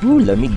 Lamig.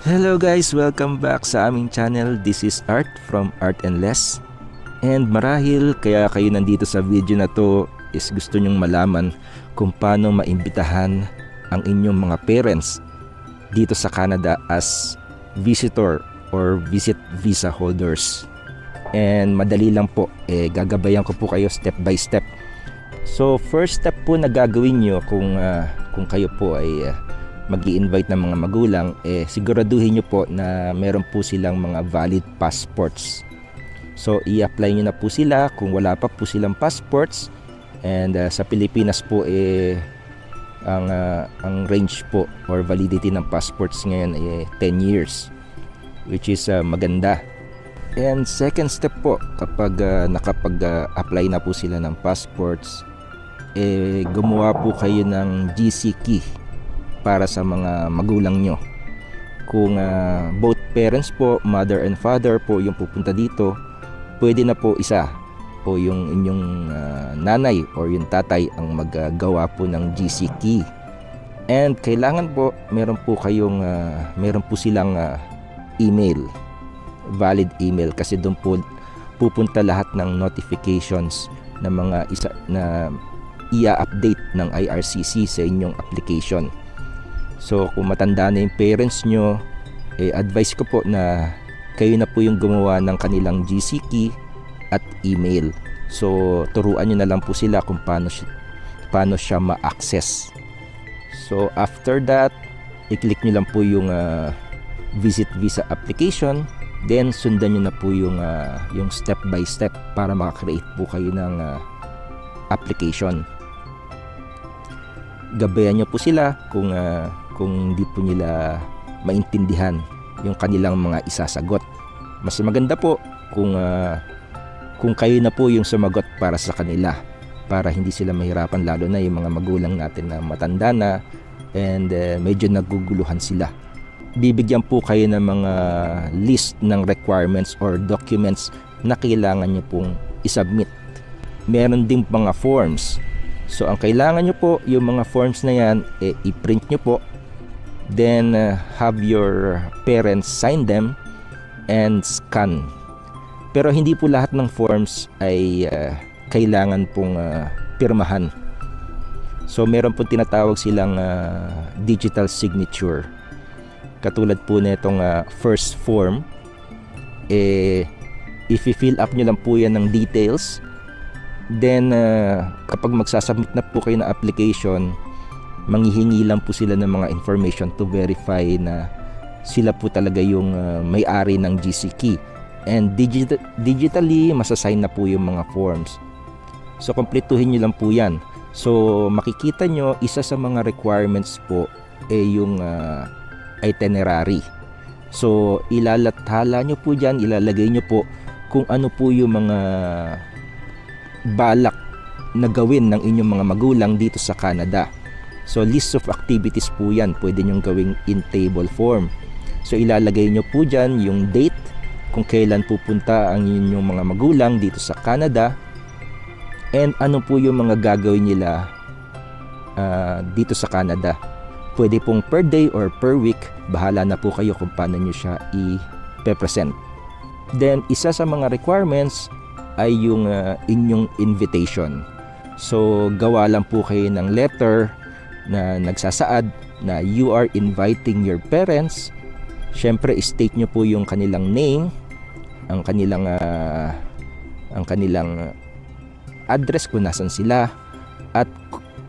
Hello guys, welcome back sa aming channel. This is Art from Art and Less. And marahil kaya kayo nandito sa video na to is gusto nyong malaman kung paano maimbitahan ang inyong mga parents dito sa Canada as visitor or visit visa holders. And madali lang po, gagabayan ko po kayo step by step. So first step po na gagawin nyo kung kayo po ay mag-i-invite ng mga magulang, siguraduhin nyo po na meron po silang mga valid passports. So i-apply nyo na po sila kung wala pa po silang passports. And sa Pilipinas po ang range po or validity ng passports ngayon 10 years, which is maganda. And second step po, kapag nakapag-apply na po sila ng passports, gumawa po kayo ng GC key para sa mga magulang nyo. Kung both parents po, mother and father po yung pupunta dito, pwede na po isa o yung inyong nanay or yung tatay ang maggawa po ng GC key. And kailangan po meron po silang email, valid email, kasi doon po pupunta lahat ng notifications na mga na i-update ng IRCC sa inyong application. So kung matanda na yung parents nyo, advice ko po na kayo na po yung gumawa ng kanilang GC key at email. So turuan nyo na lang po sila kung paano siya ma-access. So after that, i-click nyo lang po yung visit visa application. Then sundan nyo na po yung step by step para maka-create po kayo ng application. Gabayan nyo po sila kung hindi po nila maintindihan yung kanilang mga isasagot. Mas maganda po kung kayo na po yung sumagot para sa kanila, para hindi sila mahirapan, lalo na yung mga magulang natin na matanda na and medyo naguguluhan sila. Bibigyan po kayo ng mga list ng requirements or documents na kailangan nyo pong isubmit. Meron ding mga forms. So ang kailangan nyo po, yung mga forms na yan, i-print nyo po. Then have your parents sign them and scan. Pero hindi po lahat ng forms ay kailangan pong pirmahan. So meron po tinatawag silang digital signature. Katulad po na itong first form, i-fill up nyo lang po yan ng details. Then kapag magsasubmit na po kayo ng application, manghihingi lang po sila ng mga information to verify na sila po talaga yung may-ari ng GC key. And digitally masasign na po yung mga forms. So kumpletuhin nyo lang po yan. So makikita nyo, isa sa mga requirements po yung itinerary. So ilalathala nyo po dyan, ilalagay nyo po kung ano po yung mga balak na gawin ng inyong mga magulang dito sa Canada. So list of activities po yan, pwede nyong gawing in table form. So ilalagay nyo po dyan yung date, kung kailan pupunta ang inyong mga magulang dito sa Canada, and ano po yung mga gagawin nila dito sa Canada. Pwede pong per day or per week, bahala na po kayo kung paano nyo siya i-present. Then isa sa mga requirements ay yung inyong invitation. So gawa lang po kayo ng letter na nagsasaad na you are inviting your parents. Syempre state nyo po yung kanilang name, ang kanilang address kung nasan sila, at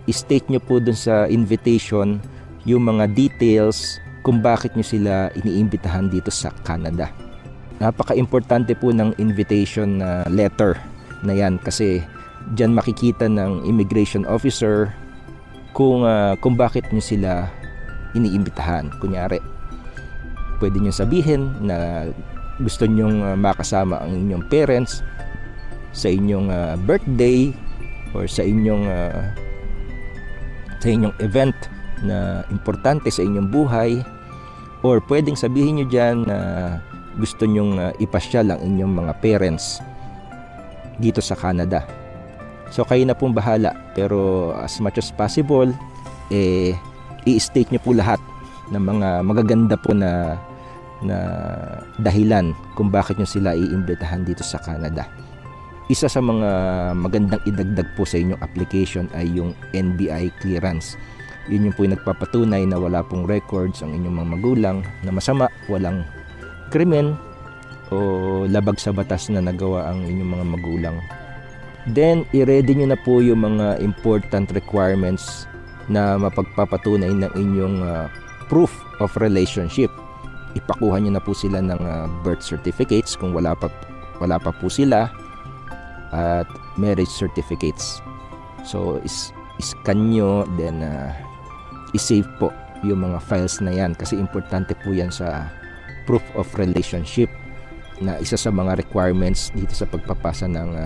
state nyo po dun sa invitation yung mga details kung bakit nyo sila iniimbitahan dito sa Canada. Napaka-importante po ng invitation letter na yan, kasi dyan makikita ng immigration officer kung bakit nyo sila iniimbitahan. Kunyari, pwede nyo sabihin na gusto nyong makasama ang inyong parents sa inyong birthday or sa inyong event na importante sa inyong buhay, or pwedeng sabihin nyo dyan na gusto nyong ipasyal ang inyong mga parents dito sa Canada. So kayo na pong bahala, pero as much as possible i-state nyo po lahat ng mga magaganda po na dahilan kung bakit nyo sila iimbitahan dito sa Canada. Isa sa mga magandang idagdag po sa inyong application ay yung NBI clearance. Yun yung po yung nagpapatunay na wala pong records ang inyong mga magulang na masama, walang krimen o labag sa batas na nagawa ang inyong mga magulang. Then, i-ready nyo na po yung mga important requirements na mapagpapatunay ng inyong proof of relationship. Ipakuha nyo na po sila ng birth certificates kung wala pa po sila, at marriage certificates. So, scan nyo, then i-save po yung mga files na yan kasi importante po yan sa proof of relationship na isa sa mga requirements dito sa pagpapasa ng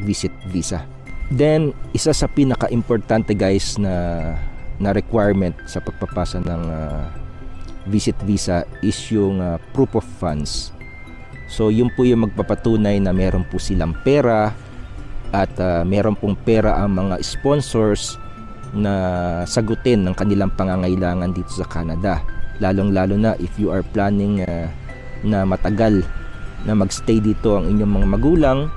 visit visa. Then, isa sa pinaka-importante guys na requirement sa pagpapasa ng visit visa is yung proof of funds. So, yun po yung magpapatunay na meron po silang pera at meron pong pera ang mga sponsors na sagutin ng kanilang pangangailangan dito sa Canada. Lalong-lalo na if you are planning na matagal na magstay dito ang inyong mga magulang,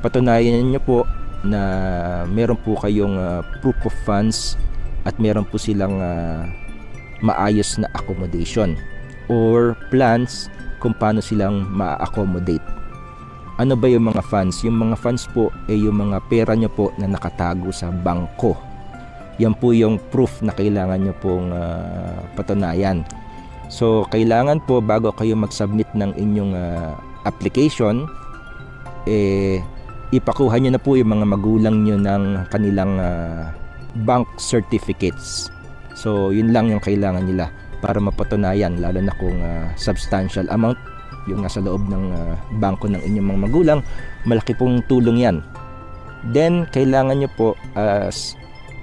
patunayan niyo po na meron po kayong proof of funds at meron po silang maayos na accommodation or plans kung paano silang ma-accommodate. Ano ba yung mga funds? Yung mga funds po ay yung mga pera nyo po na nakatago sa bangko. Yan po yung proof na kailangan nyo pong patunayan. So, kailangan po bago kayo mag-submit ng inyong application, ipakuha nyo na po yung mga magulang nyo ng kanilang bank certificates. So, yun lang yung kailangan nila para mapatunayan, lalo na kung substantial amount yung nasa loob ng bangko ng inyong mga magulang. Malaki pong tulong yan. Then, kailangan nyo po as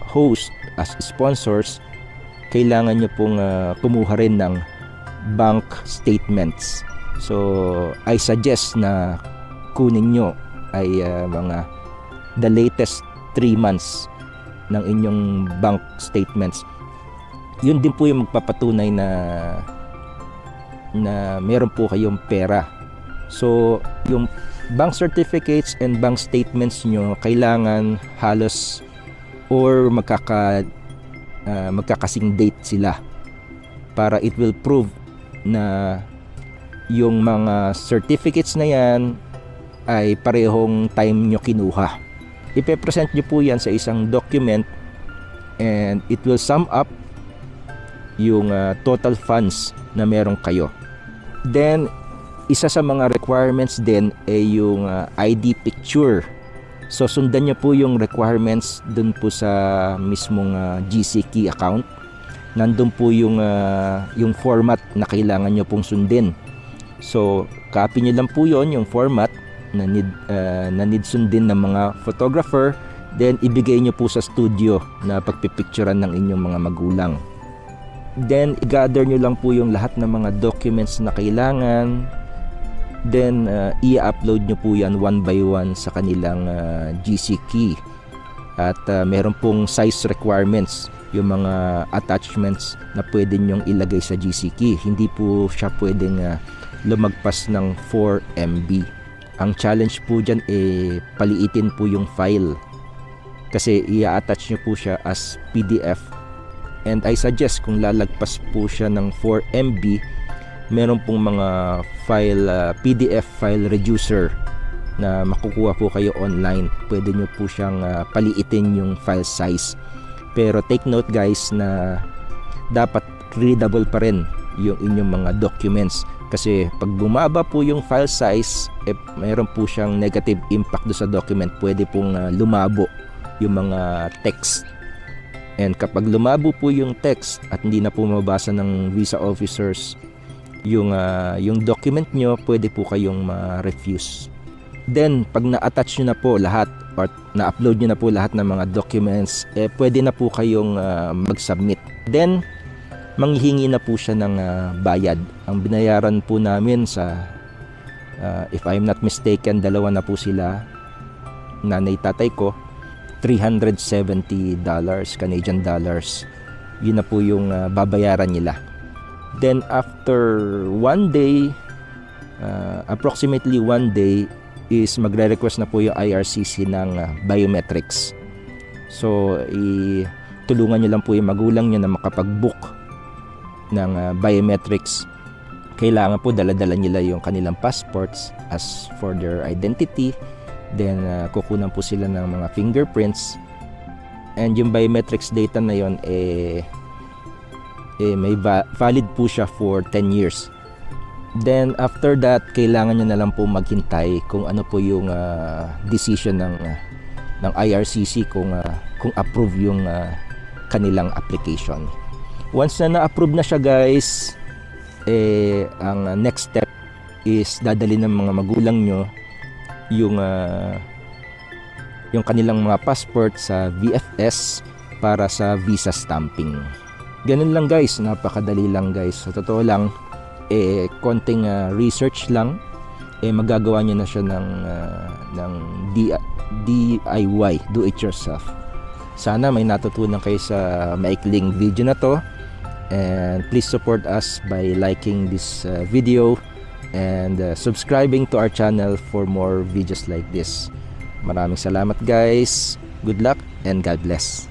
host, as sponsors, kailangan nyo pong kumuha rin ng bank statements. So, I suggest na kunin nyo ay the latest 3 months ng inyong bank statements. Yun din po yung magpapatunay na meron po kayong pera. So, yung bank certificates and bank statements nyo kailangan halos or magkakasing date sila para it will prove na yung mga certificates na yan ay parehong time nyo kinuha. Ipe-present nyo po yan sa isang document and it will sum up yung total funds na meron kayo. Then, isa sa mga requirements din ay yung ID picture. So, sundan nyo po yung requirements dun po sa mismong GCKey account. Nandun po yung format na kailangan nyo pong sundin. So, copy nyo lang po yon yung format na need sundin ng mga photographer. Then, ibigay nyo po sa studio na pagpipicturan ng inyong mga magulang. Then, i-gather nyo lang po yung lahat ng mga documents na kailangan. Then, i-upload nyo po yan one by one sa kanilang GCKey. At meron pong size requirements, yung mga attachments na pwede nyong ilagay sa GCKey. Hindi po siya pwedeng lumagpas ng 4 MB. Ang challenge po dyan paliitin po yung file. Kasi i-attach nyo po siya as PDF. And I suggest kung lalagpas po siya ng 4 MB, meron pong mga file, PDF file reducer na makukuha po kayo online. Pwede nyo po siyang paliitin yung file size. Pero take note guys na dapat readable pa rin yung inyong mga documents. Kasi pag bumaba po yung file size, mayroon po siyang negative impact do sa document. Pwede pong lumabo yung mga text. And kapag lumabo po yung text at hindi na po mabasa ng visa officers yung document nyo, pwede po kayong ma-refuse. Then, pag na-attach nyo na po lahat or na-upload nyo na po lahat ng mga documents, pwede na po kayong mag-submit. Then, manghihingi na po siya ng bayad. Ang binayaran po namin sa, if I'm not mistaken, 2 na po sila, nanay tatay ko. $370 Canadian dollars. Yun na po yung babayaran nila. Then after one day, approximately one day, is magre-request na po yung IRCC ng biometrics. So tulungan nyo lang po yung magulang nyo na makapag-book ng biometrics. Kailangan po dala-dala nila yung kanilang passports as for their identity. Then kukunan po sila ng mga fingerprints, and yung biometrics data na yon may valid po siya for 10 years. Then after that, kailangan nyo na lang po maghintay kung ano po yung decision ng IRCC kung approve yung kanilang application. Once na na-approve na siya, guys, ang next step is dadali ng mga magulang nyo yung kanilang mga passport sa VFS para sa visa stamping. Ganun lang, guys, napakadali lang, guys. Sa totoo lang, konting research lang, magagawa nyo na siya ng DIY, do it yourself. Sana may natutunan kayo sa maikling video na to, and please support us by liking this video and subscribing to our channel for more videos like this. Maraming salamat, guys. Good luck and God bless.